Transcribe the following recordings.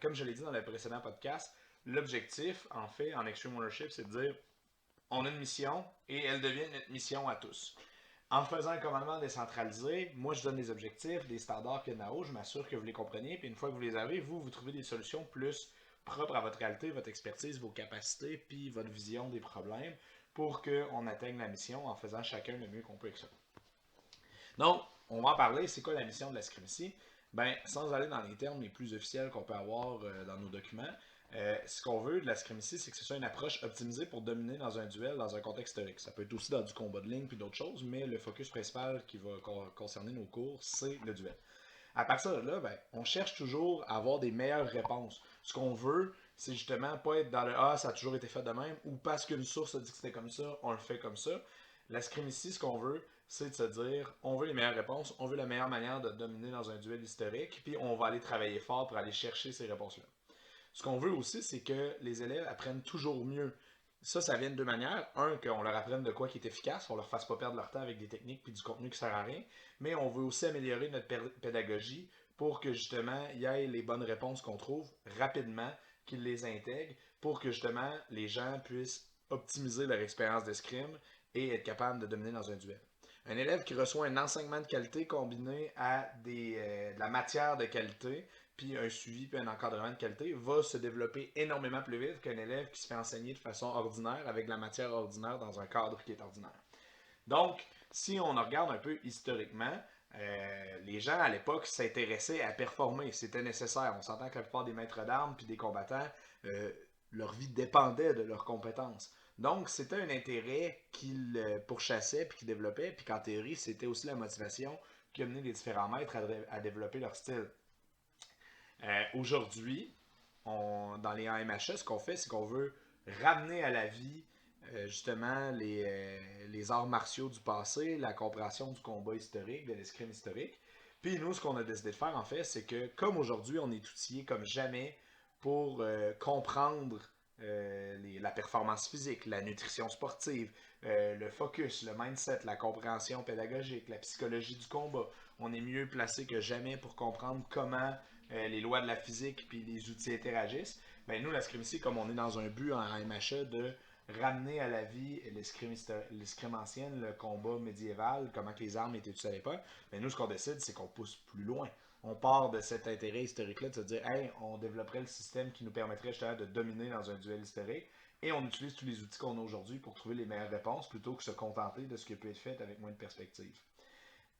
comme je l'ai dit dans le précédent podcast, l'objectif, en fait, en Extreme Ownership, c'est de dire on a une mission et elle devient notre mission à tous. En faisant un commandement décentralisé, moi je donne des objectifs, des standards qu'il y a là-haut, je m'assure que vous les compreniez, puis une fois que vous les avez, vous trouvez des solutions plus propres à votre réalité, votre expertise, vos capacités, puis votre vision des problèmes pour qu'on atteigne la mission en faisant chacun le mieux qu'on peut avec ça. Donc, on va en parler. C'est quoi la mission de la Scrum Ben, sans aller dans les termes les plus officiels qu'on peut avoir dans nos documents, ce qu'on veut de la Scrum c'est que ce soit une approche optimisée pour dominer dans un duel, dans un contexte historique. Ça peut être aussi dans du combat de ligne puis d'autres choses, mais le focus principal qui va concerner nos cours, c'est le duel. À partir de là, ben, on cherche toujours à avoir des meilleures réponses. Ce qu'on veut, c'est justement pas être dans le Ah, ça a toujours été fait de même, ou parce qu'une source a dit que c'était comme ça, on le fait comme ça. La ce qu'on veut, c'est de se dire on veut les meilleures réponses, on veut la meilleure manière de dominer dans un duel historique, puis on va aller travailler fort pour aller chercher ces réponses-là. Ce qu'on veut aussi, c'est que les élèves apprennent toujours mieux. Ça vient de deux manières. Un, qu'on leur apprenne de quoi qui est efficace, on leur fasse pas perdre leur temps avec des techniques puis du contenu qui sert à rien. Mais on veut aussi améliorer notre pédagogie pour que justement il y ait les bonnes réponses qu'on trouve rapidement, qu'ils les intègrent, pour que justement les gens puissent optimiser leur expérience d'escrime et être capables de dominer dans un duel. Un élève qui reçoit un enseignement de qualité combiné à de la matière de qualité, puis un suivi, puis un encadrement de qualité, va se développer énormément plus vite qu'un élève qui se fait enseigner de façon ordinaire, avec de la matière ordinaire dans un cadre qui est ordinaire. Donc, si on regarde un peu historiquement, les gens à l'époque s'intéressaient à performer, c'était nécessaire. On s'entend que la plupart des maîtres d'armes puis des combattants, euh, leur vie dépendait de leurs compétences. Donc, c'était un intérêt qu'ils pourchassaient puis qu'ils développaient, puis qu'en théorie, c'était aussi la motivation qui a mené les différents maîtres à développer leur style. Aujourd'hui, dans les AMHS, ce qu'on fait, c'est qu'on veut ramener à la vie justement les arts martiaux du passé, la compréhension du combat historique, de l'escrime historique. Puis nous, ce qu'on a décidé de faire, en fait, c'est que comme aujourd'hui, on est outillé comme jamais pour comprendre la performance physique, la nutrition sportive, le focus, le mindset, la compréhension pédagogique, la psychologie du combat. On est mieux placé que jamais pour comprendre comment les lois de la physique puis les outils interagissent. Ben nous, la scrimatie, comme on est dans un but en MHA de ramener à la vie l'escrime ancienne, le combat médiéval, comment que les armes étaient utilisées à l'époque, ben nous, ce qu'on décide, c'est qu'on pousse plus loin. On part de cet intérêt historique-là de se dire, hey, on développerait le système qui nous permettrait justement de dominer dans un duel historique et on utilise tous les outils qu'on a aujourd'hui pour trouver les meilleures réponses plutôt que se contenter de ce qui peut être fait avec moins de perspectives.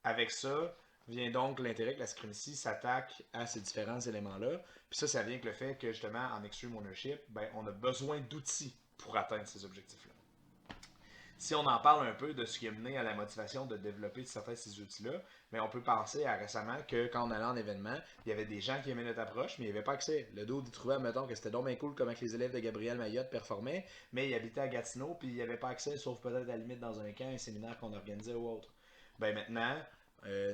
Avec ça, vient donc l'intérêt que la Supremacy s'attaque à ces différents éléments-là. Puis ça vient avec le fait que justement, en Extreme Ownership, ben, on a besoin d'outils pour atteindre ces objectifs-là. Si on en parle un peu de ce qui a mené à la motivation de développer certains de ces outils-là, ben, on peut penser à récemment que quand on allait en événement, il y avait des gens qui aimaient notre approche, mais il n'y avait pas accès. Le dos il trouvait, mettons, que c'était donc bien cool comment les élèves de Gabriel Mayotte performaient, mais il habitait à Gatineau, puis il n'y avait pas accès, sauf peut-être à la limite dans un camp, un séminaire qu'on organisait ou autre. Ben maintenant,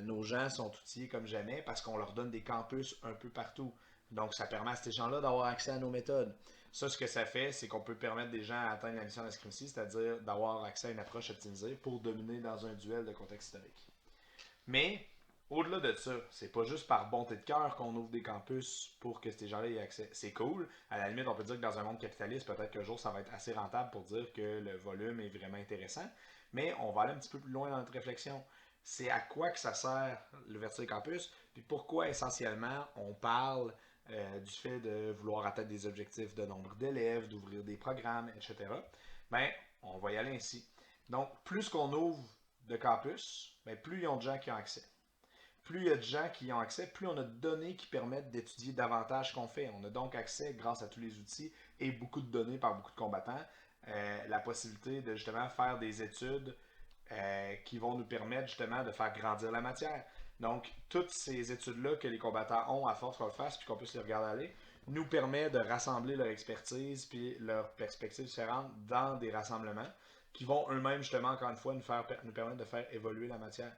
nos gens sont outillés comme jamais parce qu'on leur donne des campus un peu partout. Donc, ça permet à ces gens-là d'avoir accès à nos méthodes. Ça, ce que ça fait, c'est qu'on peut permettre des gens à atteindre la mission de la Scrimsy, c'est-à-dire d'avoir accès à une approche optimisée pour dominer dans un duel de contexte historique. Mais, au-delà de ça, c'est pas juste par bonté de cœur qu'on ouvre des campus pour que ces gens-là aient accès. C'est cool. À la limite, on peut dire que dans un monde capitaliste, peut-être qu'un jour, ça va être assez rentable pour dire que le volume est vraiment intéressant. Mais on va aller un petit peu plus loin dans notre réflexion. C'est à quoi que ça sert l'ouverture des campus, puis pourquoi essentiellement on parle du fait de vouloir atteindre des objectifs de nombre d'élèves, d'ouvrir des programmes, etc. Ben, on va y aller ainsi. Donc, plus qu'on ouvre de campus, ben, plus il y a de gens qui ont accès. Plus il y a de gens qui y ont accès, plus on a de données qui permettent d'étudier davantage ce qu'on fait. On a donc accès, grâce à tous les outils et beaucoup de données par beaucoup de combattants, la possibilité de justement faire des études qui vont nous permettre justement de faire grandir la matière. Donc, toutes ces études-là que les combattants ont à force qu'on le fasse puis qu'on puisse les regarder aller, nous permet de rassembler leur expertise puis leurs perspectives différentes dans des rassemblements qui vont eux-mêmes justement, encore une fois, nous permettre de faire évoluer la matière.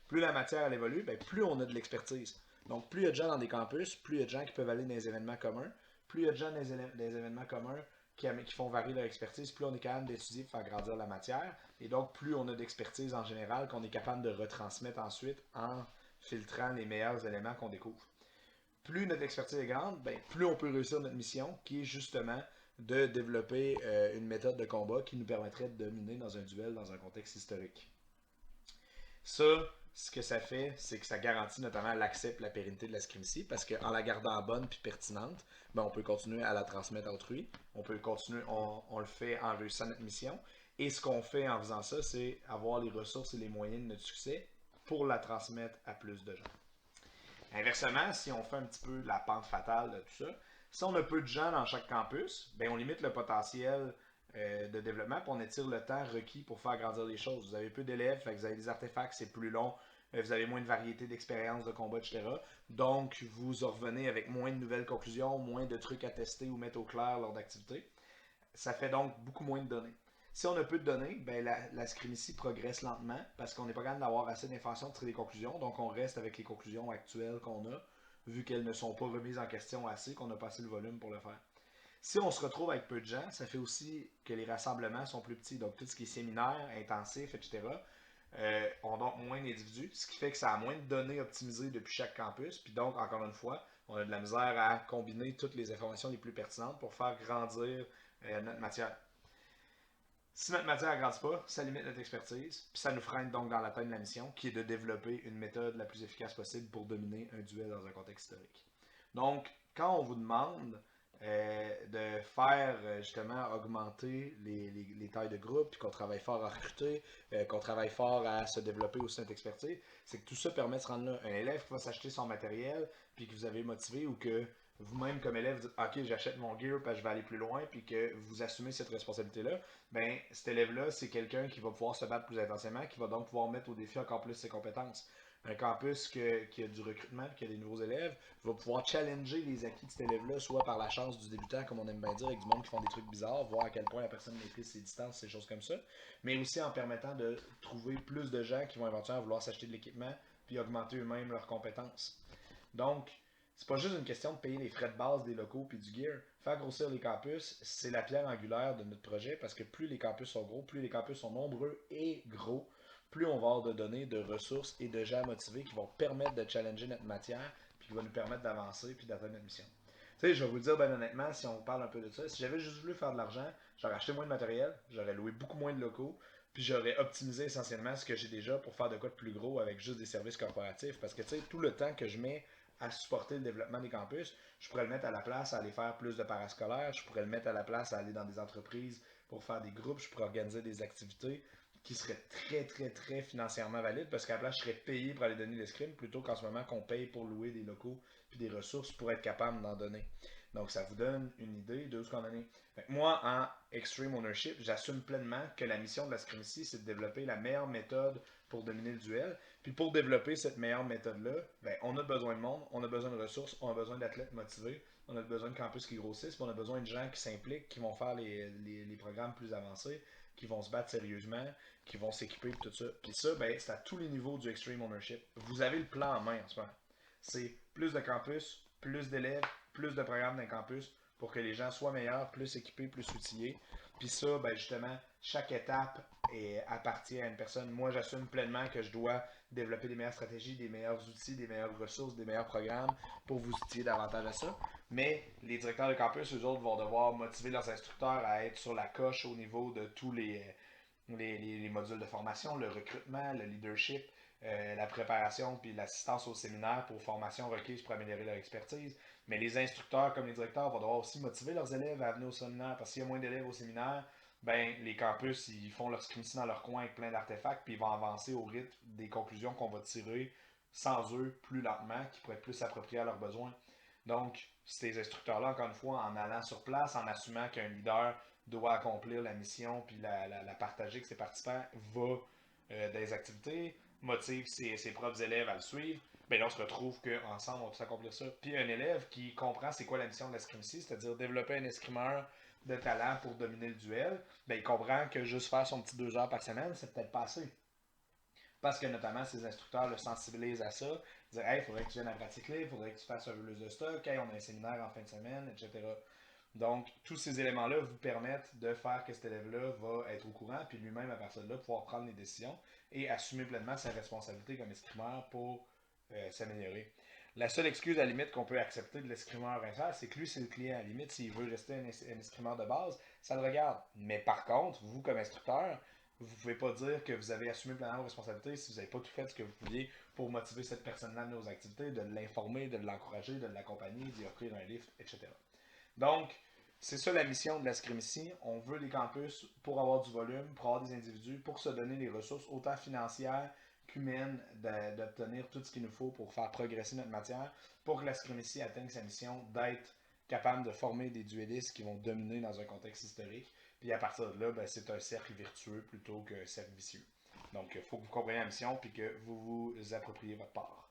Plus la matière elle évolue, ben, plus on a de l'expertise. Donc, plus il y a de gens dans des campus, plus il y a de gens qui peuvent aller dans des événements communs, plus il y a de gens dans des événements communs qui font varier leur expertise, plus on est capable d'étudier pour faire grandir la matière. Et donc, plus on a d'expertise en général qu'on est capable de retransmettre ensuite en filtrant les meilleurs éléments qu'on découvre. plus notre expertise est grande, ben, plus on peut réussir notre mission, qui est justement de développer une méthode de combat qui nous permettrait de dominer dans un duel dans un contexte historique. Ça, ce que ça fait, c'est que ça garantit notamment l'accès et la pérennité de la scrimatie, parce qu'en la gardant bonne puis pertinente, ben, on peut continuer à la transmettre à autrui, on peut continuer, on le fait en réussissant notre mission, et ce qu'on fait en faisant ça, c'est avoir les ressources et les moyens de notre succès pour la transmettre à plus de gens. Inversement, si on fait un petit peu la pente fatale de tout ça, si on a peu de gens dans chaque campus, ben on limite le potentiel de développement et on étire le temps requis pour faire grandir les choses. Vous avez peu d'élèves, vous avez des artefacts, c'est plus long, vous avez moins de variété d'expériences, de combats, etc. Donc, vous en revenez avec moins de nouvelles conclusions, moins de trucs à tester ou mettre au clair lors d'activités. Ça fait donc beaucoup moins de données. Si on a peu de données, ben la scrimatie progresse lentement parce qu'on n'est pas capable d'avoir assez d'informations pour tirer des conclusions. Donc on reste avec les conclusions actuelles qu'on a, vu qu'elles ne sont pas remises en question assez, qu'on n'a pas assez le volume pour le faire. Si on se retrouve avec peu de gens, ça fait aussi que les rassemblements sont plus petits. Donc tout ce qui est séminaire, intensif, etc., on a donc moins d'individus, ce qui fait que ça a moins de données optimisées depuis chaque campus. Puis donc, encore une fois, on a de la misère à combiner toutes les informations les plus pertinentes pour faire grandir notre matière. Si notre matière ne grandit pas, ça limite notre expertise, puis ça nous freine donc dans l'atteinte de la mission, qui est de développer une méthode la plus efficace possible pour dominer un duel dans un contexte historique. Donc, quand on vous demande de faire justement augmenter les tailles de groupe, puis qu'on travaille fort à recruter, qu'on travaille fort à se développer aussi notre expertise, c'est que tout ça permet de se rendre là. Un élève qui va s'acheter son matériel, puis que vous avez motivé ou que vous-même comme élève, vous dites ok, j'achète mon gear parce que je vais aller plus loin, puis que vous assumez cette responsabilité-là, ben cet élève-là, c'est quelqu'un qui va pouvoir se battre plus intensément, qui va donc pouvoir mettre au défi encore plus ses compétences. Un campus qui a du recrutement, qui a des nouveaux élèves, va pouvoir challenger les acquis de cet élève-là, soit par la chance du débutant, comme on aime bien dire, avec du monde qui font des trucs bizarres, voir à quel point la personne maîtrise ses distances, ces choses comme ça, mais aussi en permettant de trouver plus de gens qui vont éventuellement vouloir s'acheter de l'équipement, puis augmenter eux-mêmes leurs compétences. Donc, c'est pas juste une question de payer les frais de base des locaux puis du gear. Faire grossir les campus, c'est la pierre angulaire de notre projet parce que plus les campus sont gros, plus les campus sont nombreux et gros, plus on va avoir de données, de ressources et de gens motivés qui vont permettre de challenger notre matière puis qui vont nous permettre d'avancer puis d'atteindre notre mission. Tu sais, je vais vous le dire ben honnêtement, si on parle un peu de ça, si j'avais juste voulu faire de l'argent, j'aurais acheté moins de matériel, j'aurais loué beaucoup moins de locaux, puis j'aurais optimisé essentiellement ce que j'ai déjà pour faire de quoi de plus gros avec juste des services corporatifs. Parce que tu sais, tout le temps que je mets à supporter le développement des campus, je pourrais le mettre à la place à aller faire plus de parascolaires, je pourrais le mettre à la place à aller dans des entreprises pour faire des groupes, je pourrais organiser des activités qui seraient très, très, très financièrement valides parce qu'à la place, je serais payé pour aller donner l'escrime plutôt qu'en ce moment qu'on paye pour louer des locaux puis des ressources pour être capable d'en donner. Donc, ça vous donne une idée de ce qu'on en est. Moi, en Extreme Ownership, j'assume pleinement que la mission de la Scrimacy, c'est de développer la meilleure méthode pour dominer le duel. Puis pour développer cette meilleure méthode-là, ben, on a besoin de monde, on a besoin de ressources, on a besoin d'athlètes motivés, on a besoin de campus qui grossissent, puis on a besoin de gens qui s'impliquent, qui vont faire les programmes plus avancés, qui vont se battre sérieusement, qui vont s'équiper, et tout ça. Puis ça, ben, c'est à tous les niveaux du Extreme Ownership. Vous avez le plan en main en ce moment. C'est plus de campus, plus d'élèves, plus de programmes d'un campus pour que les gens soient meilleurs, plus équipés, plus outillés. Puis ça, ben justement, chaque étape appartient à une personne. Moi, j'assume pleinement que je dois développer des meilleures stratégies, des meilleurs outils, des meilleures ressources, des meilleurs programmes pour vous outiller davantage à ça. Mais les directeurs de campus, eux autres, vont devoir motiver leurs instructeurs à être sur la coche au niveau de tous les modules de formation, le recrutement, le leadership, la préparation puis l'assistance au séminaire pour formation requise pour améliorer leur expertise. Mais les instructeurs comme les directeurs vont devoir aussi motiver leurs élèves à venir au séminaire parce qu'il y a moins d'élèves au séminaire, ben les campus ils font leur scrimmage dans leur coin avec plein d'artefacts puis ils vont avancer au rythme des conclusions qu'on va tirer sans eux plus lentement qui pourraient être plus appropriées à leurs besoins. Donc, ces instructeurs-là, encore une fois, en allant sur place, en assumant qu'un leader doit accomplir la mission puis la partager avec ses participants, va dans les activités, motive ses propres élèves à le suivre, ben là, on se retrouve qu'ensemble, on va tous accomplir ça. Puis un élève qui comprend c'est quoi la mission de l'escrimacie, c'est-à-dire développer un escrimeur de talent pour dominer le duel, ben il comprend que juste faire son petit 2 heures par semaine, c'est peut-être pas assez. Parce que notamment, ces instructeurs le sensibilisent à ça. Dire, hey, il faudrait que tu viennes à pratique libre, il faudrait que tu fasses un release de stock, hey, on a un séminaire en fin de semaine, etc. Donc, tous ces éléments-là vous permettent de faire que cet élève-là va être au courant, puis lui-même, à partir de là, pouvoir prendre les décisions et assumer pleinement sa responsabilité comme escrimeur pour s'améliorer. La seule excuse à la limite qu'on peut accepter de l'escrimeur Inter, c'est que lui, c'est le client. À la limite, s'il veut rester un escrimeur de base, ça le regarde. Mais par contre, vous, comme instructeur, vous ne pouvez pas dire que vous avez assumé pleinement vos responsabilités si vous n'avez pas tout fait ce que vous pouviez pour motiver cette personne-là à nos activités, de l'informer, de l'encourager, de l'accompagner, d'y offrir un livre, etc. Donc, c'est ça la mission de la scrimicie. On veut des campus pour avoir du volume, pour avoir des individus, pour se donner les ressources autant financières qu'humaines d'obtenir tout ce qu'il nous faut pour faire progresser notre matière, pour que la scrimicie atteigne sa mission d'être capable de former des duellistes qui vont dominer dans un contexte historique. Puis à partir de là, ben, c'est un cercle vertueux plutôt qu'un cercle vicieux. Donc, il faut que vous compreniez la mission puis que vous vous appropriez votre part.